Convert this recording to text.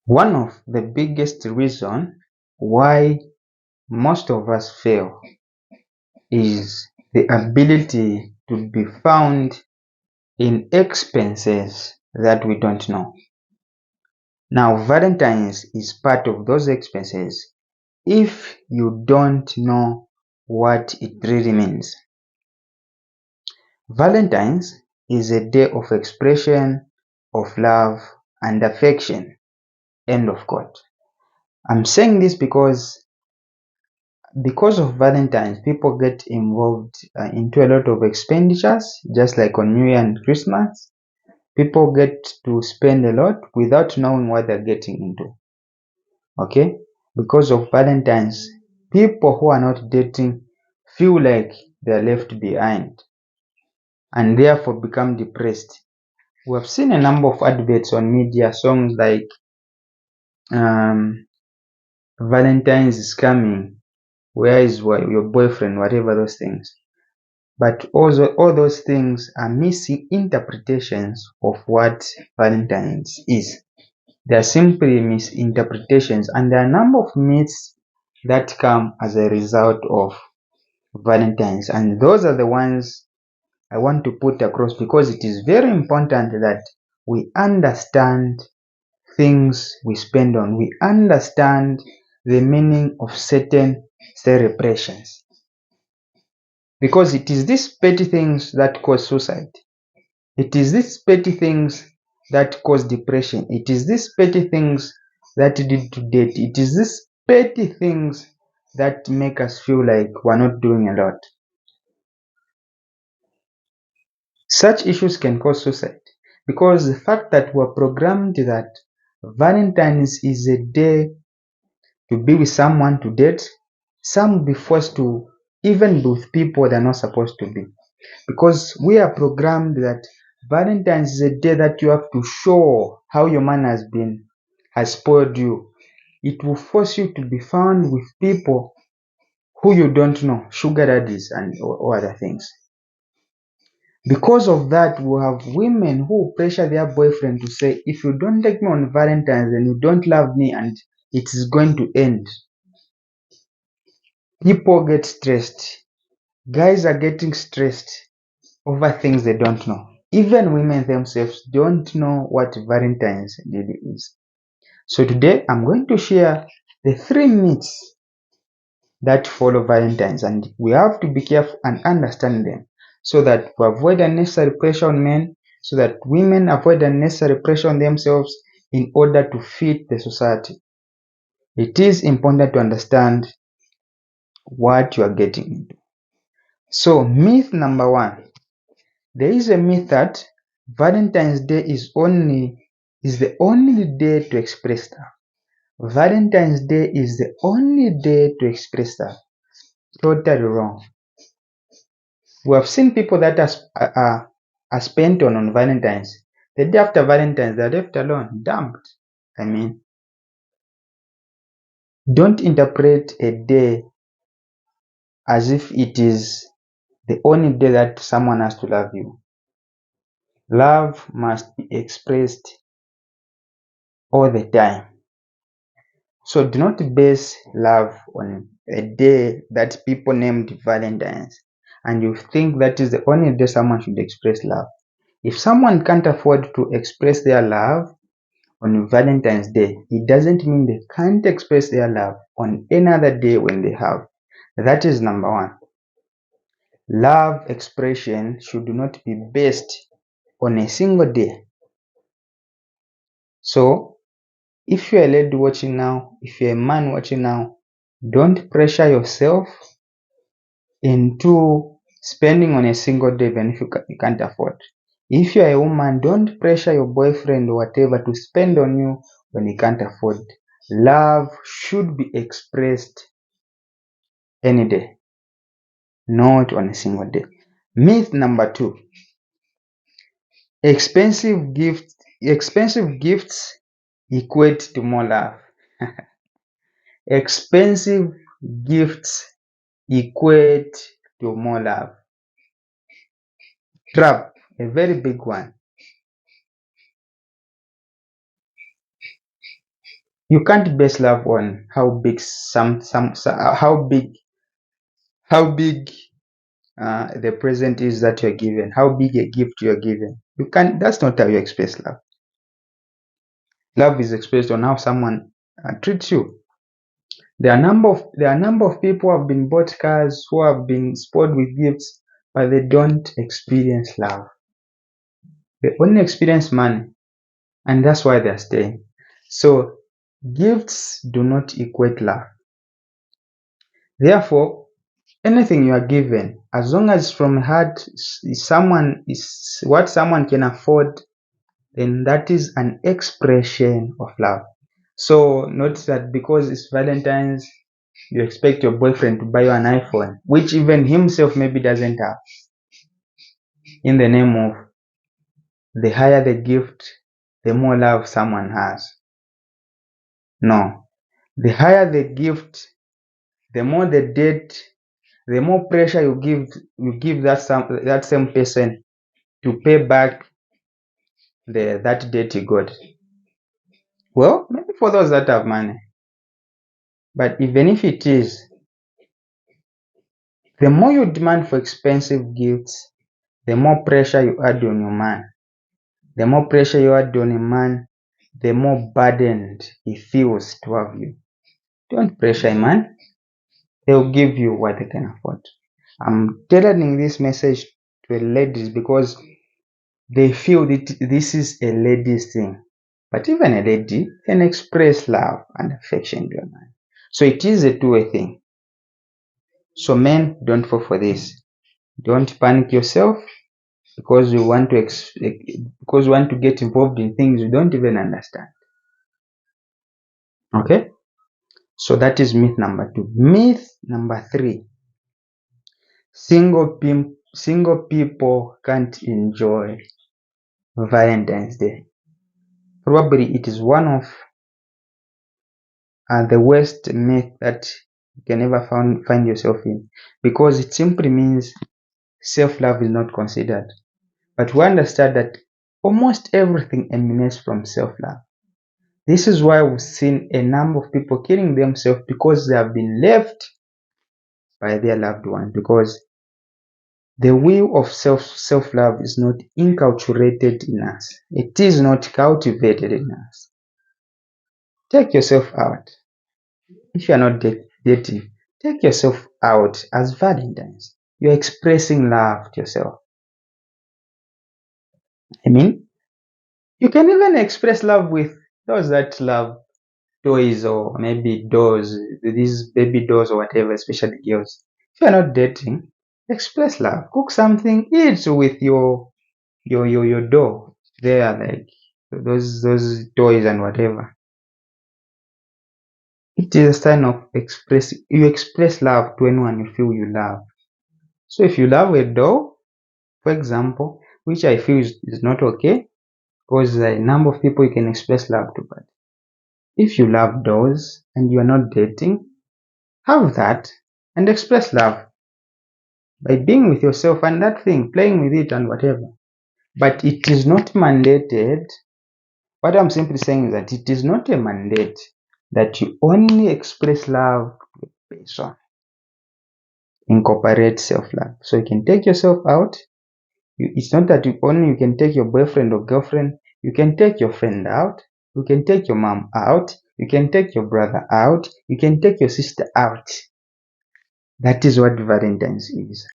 One of the biggest reasons why most of us fail is the ability to be found in expenses that we don't know. Now, Valentine's is part of those expenses if you don't know what it really means. Valentine's is a day of expression of love and affection. End of quote. I'm saying this because of Valentine's, people get involved into a lot of expenditures, just like on New Year and Christmas. People get to spend a lot without knowing what they're getting into. Okay? Because of Valentine's, people who are not dating feel like they're left behind and therefore become depressed. We have seen a number of adverts on media, songs like Valentine's is coming, where is your boyfriend, whatever those things. But also all those things are misinterpretations of what Valentine's is. They are simply misinterpretations, and there are a number of myths that come as a result of Valentine's, and those are the ones I want to put across because it is very important that we understand things we spend on. We understand the meaning of certain celebrations. Because it is these petty things that cause suicide. It is these petty things that cause depression. It is these petty things that lead to death. It is these petty things that make us feel like we're not doing a lot. Such issues can cause suicide because the fact that we're programmed that Valentine's is a day to be with someone, to date, some will be forced to even be with people they're not supposed to be. Because we are programmed that Valentine's is a day that you have to show how your man has spoiled you. It will force you to be found with people who you don't know, sugar daddies and or other things. Because of that, we have women who pressure their boyfriend to say, if you don't take me on Valentine's, then you don't love me and it is going to end. People get stressed. Guys are getting stressed over things they don't know. Even women themselves don't know what Valentine's really is. So today I'm going to share the 3 myths that follow Valentine's, and we have to be careful and understand them so that we avoid unnecessary pressure on men, so that women avoid unnecessary pressure on themselves in order to fit the society. It is important to understand what you are getting into. So myth number 1. There is a myth that Valentine's Day is the only day to express love. Valentine's Day is the only day to express love. Totally wrong. We have seen people that are spent on Valentine's. The day after Valentine's, they're left alone, dumped. I mean, don't interpret a day as if it is the only day that someone has to love you. Love must be expressed all the time. So do not base love on a day that people named Valentine's and you think that is the only day someone should express love. If someone can't afford to express their love on Valentine's Day, it doesn't mean they can't express their love on any other day when they have. That is number 1. Love expression should not be based on a single day. So if you're a lady watching now, if you're a man watching now, don't pressure yourself into spending on a single day even if you can't afford. If you're a woman, don't pressure your boyfriend or whatever to spend on you when he can't afford. Love should be expressed any day, not on a single day. Myth number 2. Expensive gifts equate to more love. Expensive gifts equate to more love. Trap, a very big one. You can't base love on how big how big the present is that you're given, how big a gift you're given. You can't. That's not how you express love. Love is expressed on how someone treats you. There are a number of people who have been bought cars, who have been spoiled with gifts, but they don't experience love. They only experience money, and that's why they're staying. So gifts do not equate love. Therefore, anything you are given, as long as from heart someone is what someone can afford, then that is an expression of love. So not that because it's Valentine's you expect your boyfriend to buy you an iPhone, which even himself maybe doesn't have, in the name of the higher the gift, the more love someone has. No. The higher the gift, the more the debt, the more pressure you give that same person to pay back that debt you got. Well, maybe for those that have money. But even if it is, the more you demand for expensive gifts, the more pressure you add on your man. The more pressure you add on a man, the more burdened he feels to have you. Don't pressure a man. They'll give you what they can afford. I'm tailoring this message to ladies because they feel that this is a lady's thing. But even a lady can express love and affection to a man. So it is a two-way thing. So men, don't fall for this. Don't panic yourself because you want to get involved in things you don't even understand. Okay? So that is myth number 2. Myth number 3. Single people can't enjoy Valentine's Day. Probably it is one of the worst myth that you can ever find yourself in, because it simply means self-love is not considered. But we understand that almost everything emanates from self-love. This is why we've seen a number of people killing themselves because they have been left by their loved ones, because the will of self-love is not inculturated in us. It is not cultivated in us. Take yourself out. If you are not dating, take yourself out as Valentines. You're expressing love to yourself. I mean, you can even express love with those that love toys or maybe dolls, these baby dolls or whatever, especially girls. If you're not dating, express love. Cook something, eat with your doll. They are like those toys and whatever. It is a sign of you express love to anyone you feel you love. So if you love a doll, for example, which I feel is not okay, because there are a number of people you can express love to, but if you love dolls and you are not dating, have that and express love by being with yourself and that thing, playing with it and whatever. But it is not mandated. What I'm simply saying is that it is not a mandate that you only express love based on. Incorporate self-love. So you can take yourself out. It's not that you can take your boyfriend or girlfriend. You can take your friend out. You can take your mom out. You can take your brother out. You can take your sister out. That is what Valentine's is.